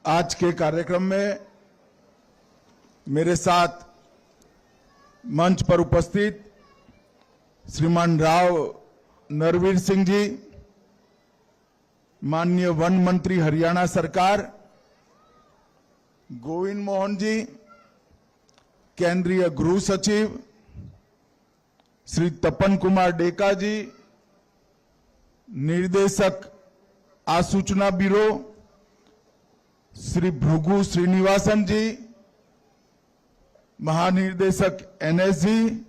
आज के कार्यक्रम में मेरे साथ मंच पर उपस्थित श्रीमान राव नरवीर सिंह जी, माननीय वन मंत्री हरियाणा सरकार, गोविंद मोहन जी, केंद्रीय गृह सचिव श्री तपन कुमार डेका जी, निर्देशक आसूचना ब्यूरो श्री भृगु श्रीनिवासन जी, महानिर्देशक एनएसजी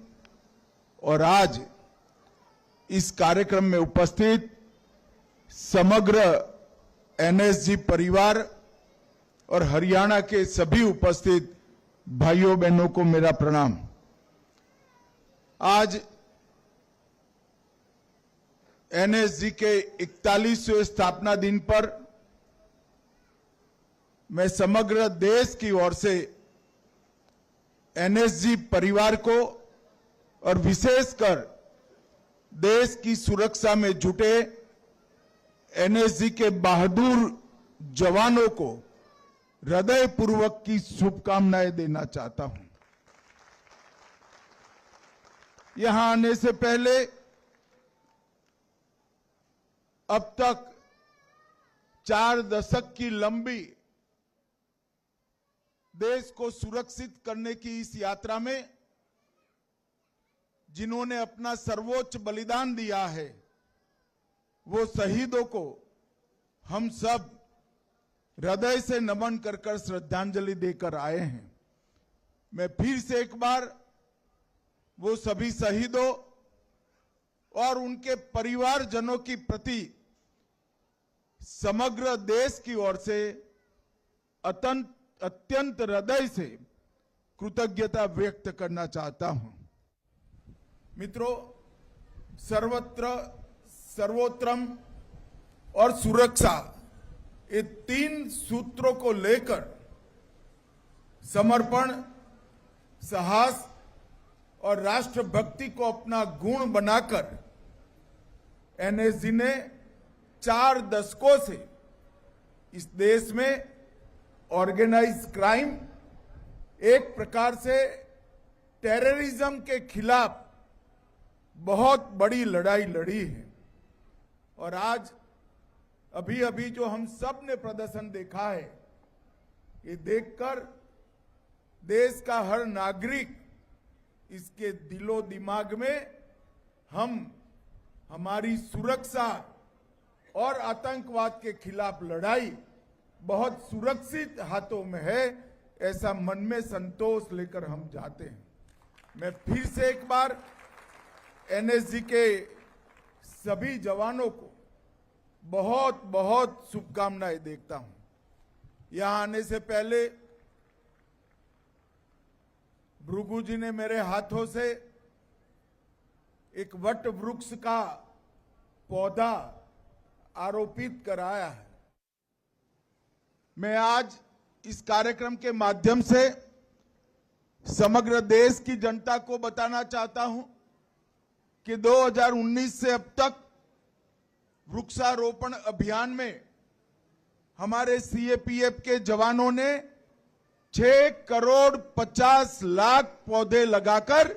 और आज इस कार्यक्रम में उपस्थित समग्र एनएसजी परिवार और हरियाणा के सभी उपस्थित भाइयों बहनों को मेरा प्रणाम। आज एनएसजी के 41वें स्थापना दिन पर मैं समग्र देश की ओर से एनएसजी परिवार को और विशेषकर देश की सुरक्षा में जुटे एनएसजी के बहादुर जवानों को हृदयपूर्वक की शुभकामनाएं देना चाहता हूं। यहां आने से पहले अब तक 4 दशक की लंबी देश को सुरक्षित करने की इस यात्रा में जिन्होंने अपना सर्वोच्च बलिदान दिया है, वो शहीदों को हम सब हृदय से नमन कर श्रद्धांजलि देकर आए हैं। मैं फिर से एक बार वो सभी शहीदों और उनके परिवारजनों की प्रति समग्र देश की ओर से अत्यंत हृदय से कृतज्ञता व्यक्त करना चाहता हूं। मित्रों, सर्वोत्तम और सुरक्षा, ये 3 सूत्रों को लेकर समर्पण, साहस और राष्ट्रभक्ति को अपना गुण बनाकर एनएसजी ने 4 दशकों से इस देश में ऑर्गेनाइज क्राइम, एक प्रकार से टेररिज्म के खिलाफ बहुत बड़ी लड़ाई लड़ी है। और आज अभी अभी जो हम सब ने प्रदर्शन देखा है, ये देखकर देश का हर नागरिक इसके दिलो दिमाग में हमारी सुरक्षा और आतंकवाद के खिलाफ लड़ाई बहुत सुरक्षित हाथों में है, ऐसा मन में संतोष लेकर हम जाते हैं। मैं फिर से एक बार एनएसजी के सभी जवानों को बहुत बहुत शुभकामनाएं देता हूं। यहां आने से पहले भृगु जी ने मेरे हाथों से एक वट वृक्ष का पौधा आरोपित कराया है। मैं आज इस कार्यक्रम के माध्यम से समग्र देश की जनता को बताना चाहता हूं कि 2019 से अब तक वृक्षारोपण अभियान में हमारे सीएपीएफ के जवानों ने 6 करोड़ 50 लाख पौधे लगाकर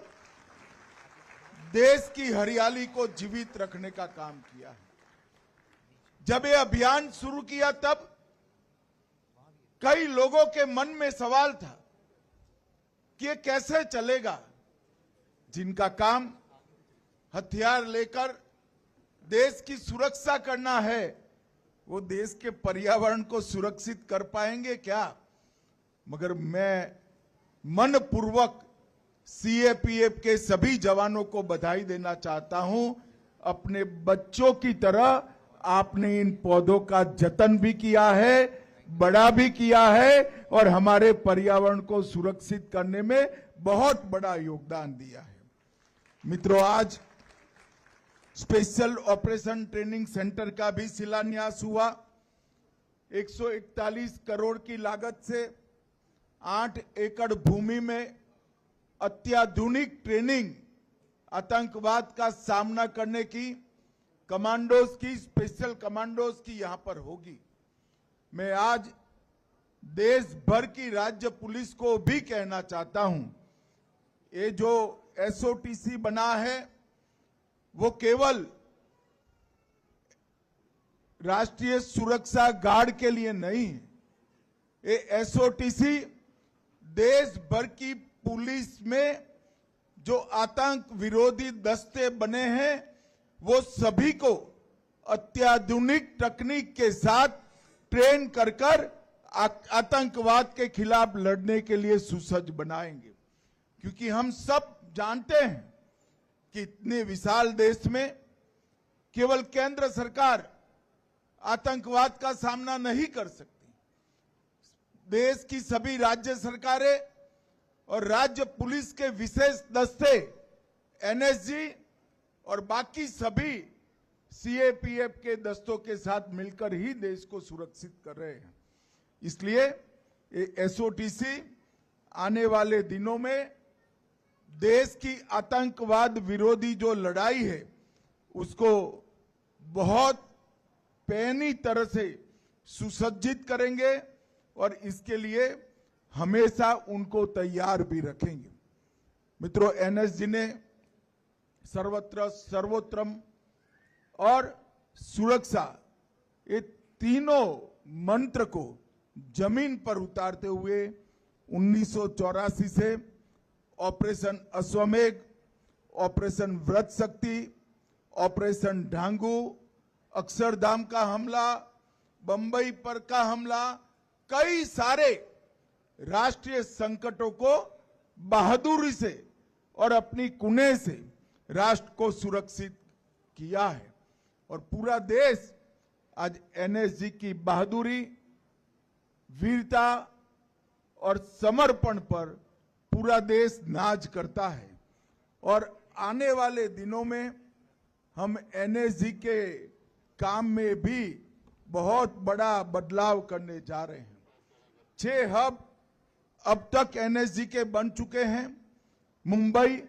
देश की हरियाली को जीवित रखने का काम किया है। जब ये अभियान शुरू किया तब कई लोगों के मन में सवाल था कि ये कैसे चलेगा। जिनका काम हथियार लेकर देश की सुरक्षा करना है, वो देश के पर्यावरण को सुरक्षित कर पाएंगे क्या? मगर मैं मनपूर्वक सीएपीएफ के सभी जवानों को बधाई देना चाहता हूं। अपने बच्चों की तरह आपने इन पौधों का जतन भी किया है, बड़ा भी किया है और हमारे पर्यावरण को सुरक्षित करने में बहुत बड़ा योगदान दिया है। मित्रों, आज स्पेशल ऑपरेशन ट्रेनिंग सेंटर का भी शिलान्यास हुआ। 141 करोड़ की लागत से 8 एकड़ भूमि में अत्याधुनिक ट्रेनिंग, आतंकवाद का सामना करने की कमांडोज की, स्पेशल कमांडोज की यहां पर होगी। मैं आज देश भर की राज्य पुलिस को भी कहना चाहता हूं, ये जो एसओटीसी बना है वो केवल राष्ट्रीय सुरक्षा गार्ड के लिए नहीं है। ये एसओटीसी देश भर की पुलिस में जो आतंक विरोधी दस्ते बने हैं वो सभी को अत्याधुनिक तकनीक के साथ ट्रेन कर आतंकवाद के खिलाफ लड़ने के लिए सुसज्ज बनाएंगे। क्योंकि हम सब जानते हैं कि इतने विशाल देश में केवल केंद्र सरकार आतंकवाद का सामना नहीं कर सकती। देश की सभी राज्य सरकारें और राज्य पुलिस के विशेष दस्ते, एनएसजी और बाकी सभी सीएपीएफ के दस्तों के साथ मिलकर ही देश को सुरक्षित कर रहे हैं। इसलिए एसओटीसी आने वाले दिनों में देश की आतंकवाद विरोधी जो लड़ाई है उसको बहुत पैनी तरह से सुसज्जित करेंगे और इसके लिए हमेशा उनको तैयार भी रखेंगे। मित्रों, एनएसजी ने सर्वत्र सर्वोत्तम और सुरक्षा ये तीनों मंत्र को जमीन पर उतारते हुए 1984 से ऑपरेशन अश्वमेघ, ऑपरेशन व्रत शक्ति, ऑपरेशन ढांगू, अक्षरधाम का हमला, बंबई पर का हमला, कई सारे राष्ट्रीय संकटों को बहादुरी से और अपनी कुने से राष्ट्र को सुरक्षित किया है। और पूरा देश आज एनएसजी की बहादुरी, वीरता और समर्पण पर पूरा देश नाज करता है। और आने वाले दिनों में हम एनएसजी के काम में भी बहुत बड़ा बदलाव करने जा रहे हैं। 6 हब अब तक एनएसजी के बन चुके हैं। मुंबई,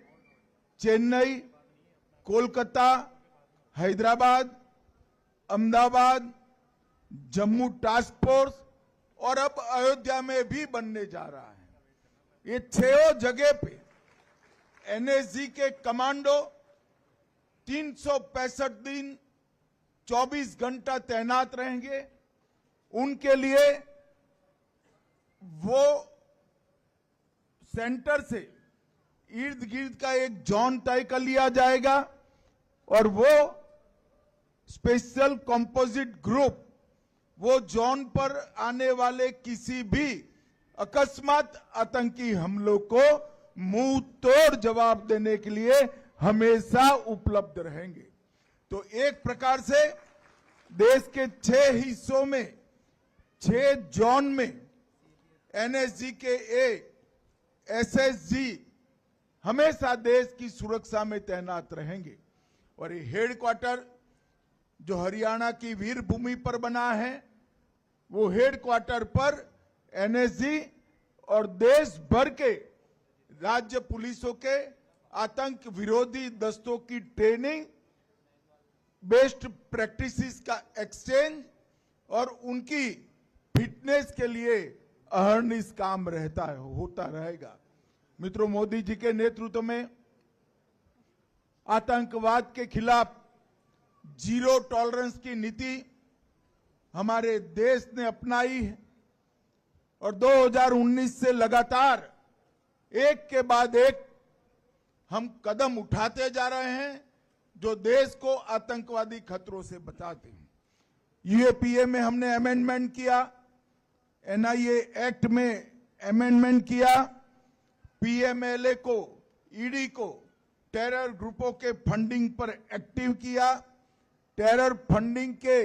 चेन्नई, कोलकाता, हैदराबाद, अहमदाबाद, जम्मू टास्क फोर्स और अब अयोध्या में भी बनने जा रहा है। ये 6 जगह पे एनएसजी के कमांडो 365 दिन 24 घंटा तैनात रहेंगे। उनके लिए वो सेंटर से इर्द गिर्द का एक जोन तय कर लिया जाएगा और वो स्पेशल कंपोजिट ग्रुप वो जोन पर आने वाले किसी भी अकस्मात आतंकी हमलों को मुंह तोड़ जवाब देने के लिए हमेशा उपलब्ध रहेंगे। तो एक प्रकार से देश के 6 हिस्सों में 6 जोन में एनएसजी के एसएसजी हमेशा देश की सुरक्षा में तैनात रहेंगे। और ये हेडक्वार्टर जो हरियाणा की वीर भूमि पर बना है वो हेडक्वार्टर पर एनएसजी और देश भर के राज्य पुलिसों के आतंक विरोधी दस्तों की ट्रेनिंग, बेस्ट प्रैक्टिसेस का एक्सचेंज और उनकी फिटनेस के लिए अहर्निश काम रहता है, होता रहेगा। मित्रों, मोदी जी के नेतृत्व में आतंकवाद के खिलाफ जीरो टॉलरेंस की नीति हमारे देश ने अपनाई है और 2019 से लगातार एक के बाद एक हम कदम उठाते जा रहे हैं जो देश को आतंकवादी खतरों से बचाते हैं। यूएपीए में हमने अमेंडमेंट किया, एनआईए एक्ट में अमेंडमेंट किया, पीएमएलए को, ईडी को टेरर ग्रुपों के फंडिंग पर एक्टिव किया, टेरर फंडिंग के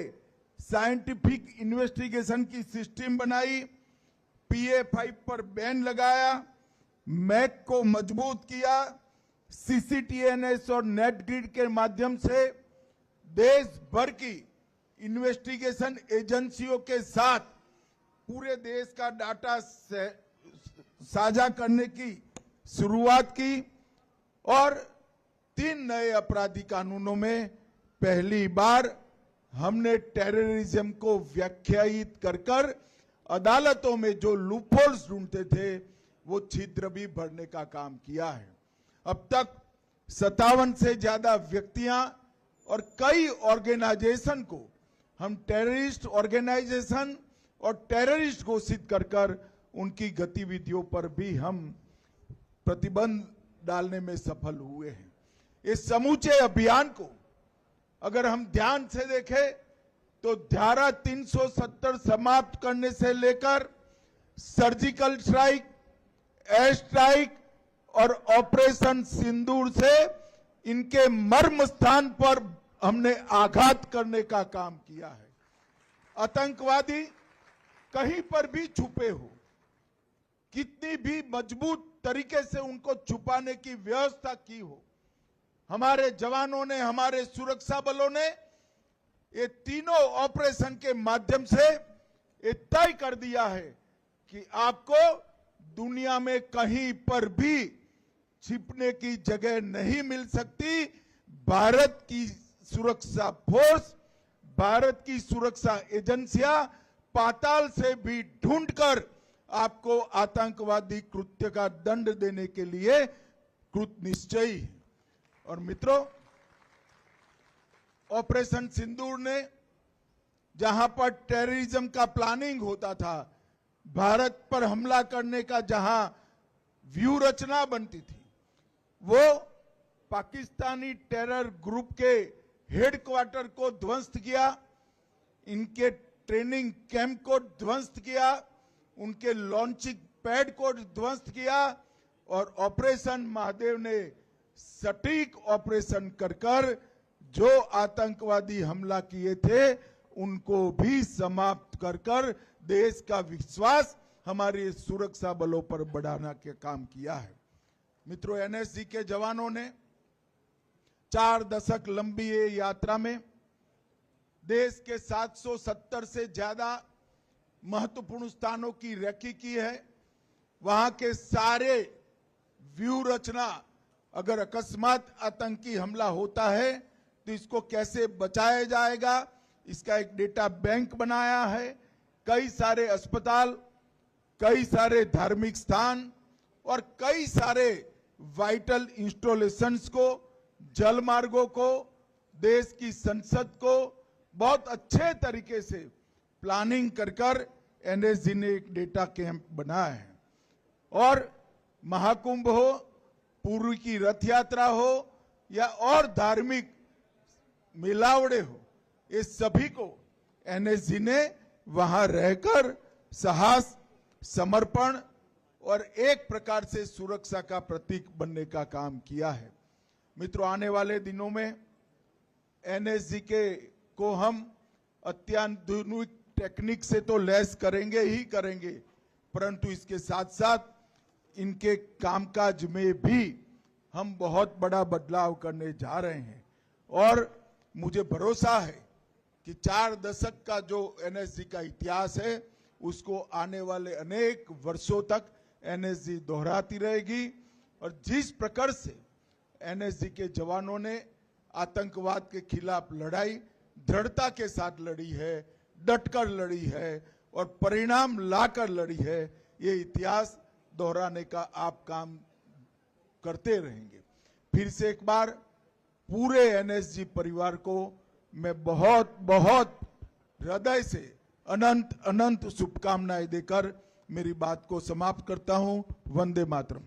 साइंटिफिक इन्वेस्टिगेशन की सिस्टम बनाई, PA5 पर बैन लगाया, मैक को मजबूत किया, CCTNS और नेटग्रिड के माध्यम से देश भर की इन्वेस्टिगेशन एजेंसियों के साथ पूरे देश का डाटा साझा करने की शुरुआत की और 3 नए अपराधी कानूनों में पहली बार हमने टेररिज्म को व्याख्यायित कर अदालतों में जो लूपहोल्स ढूंढते थे वो छिद्र भी भरने का काम किया है। अब तक 57 से ज्यादा व्यक्तियां और कई ऑर्गेनाइजेशन को हम टेररिस्ट ऑर्गेनाइजेशन और टेररिस्ट घोषित कर उनकी गतिविधियों पर भी हम प्रतिबंध डालने में सफल हुए हैं। इस समूचे अभियान को अगर हम ध्यान से देखें तो धारा 370 समाप्त करने से लेकर सर्जिकल स्ट्राइक, एयर स्ट्राइक और ऑपरेशन सिंदूर से इनके मर्म स्थान पर हमने आघात करने का काम किया है। आतंकवादी कहीं पर भी छुपे हो, कितनी भी मजबूत तरीके से उनको छुपाने की व्यवस्था की हो, हमारे जवानों ने, हमारे सुरक्षा बलों ने ये तीनों ऑपरेशन के माध्यम से ये तय कर दिया है कि आपको दुनिया में कहीं पर भी छिपने की जगह नहीं मिल सकती। भारत की सुरक्षा फोर्स, भारत की सुरक्षा एजेंसियां पाताल से भी ढूंढकर आपको आतंकवादी कृत्य का दंड देने के लिए कृत निश्चयी है। और मित्रों, ऑपरेशन सिंदूर ने जहां पर टेररिज्म का प्लानिंग होता था, भारत पर हमला करने का जहां व्यू रचना बनती थी, वो पाकिस्तानी टेरर ग्रुप के हेडक्वार्टर को ध्वस्त किया, इनके ट्रेनिंग कैंप को ध्वस्त किया, उनके लॉन्चिंग पैड को ध्वस्त किया और ऑपरेशन महादेव ने सटीक ऑपरेशन कर जो आतंकवादी हमला किए थे उनको भी समाप्त कर देश का विश्वास हमारे सुरक्षा बलों पर बढ़ाने का काम किया है। मित्रों, एनएसजी के जवानों ने 4 दशक लंबी ये यात्रा में देश के 770 से ज्यादा महत्वपूर्ण स्थानों की रेकी की है। वहां के सारे व्यू रचना, अगर अकस्मात आतंकी हमला होता है तो इसको कैसे बचाया जाएगा, इसका एक डेटा बैंक बनाया है। कई सारे अस्पताल, कई सारे धार्मिक स्थान और कई सारे वाइटल इंस्टॉलेशंस को, जल मार्गों को, देश की संसद को बहुत अच्छे तरीके से प्लानिंग कर एनएसजी ने एक डेटा कैंप बनाया है। और महाकुंभ हो, पूर्व की रथ यात्रा हो या और धार्मिक मिलावड़े हो, इस सभी को एनएसजी ने वहां रहकर साहस, समर्पण और एक प्रकार से सुरक्षा का प्रतीक बनने का काम किया है। मित्रों, आने वाले दिनों में एनएसजी को हम अत्याधुनिक टेक्निक से तो लैस करेंगे ही करेंगे, परंतु इसके साथ साथ इनके कामकाज में भी हम बहुत बड़ा बदलाव करने जा रहे हैं। और मुझे भरोसा है कि 4 दशक का जो एनएसजी का इतिहास है उसको आने वाले अनेक वर्षों तक एनएसजी दोहराती रहेगी। और जिस प्रकार से एनएसजी के जवानों ने आतंकवाद के खिलाफ लड़ाई दृढ़ता के साथ लड़ी है, डटकर लड़ी है और परिणाम लाकर लड़ी है, ये इतिहास दोहराने का आप काम करते रहेंगे। फिर से एक बार पूरे एनएसजी परिवार को मैं बहुत बहुत हृदय से अनंत अनंत शुभकामनाएं देकर मेरी बात को समाप्त करता हूं। वंदे मातरम।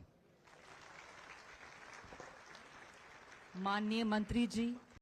माननीय मंत्री जी,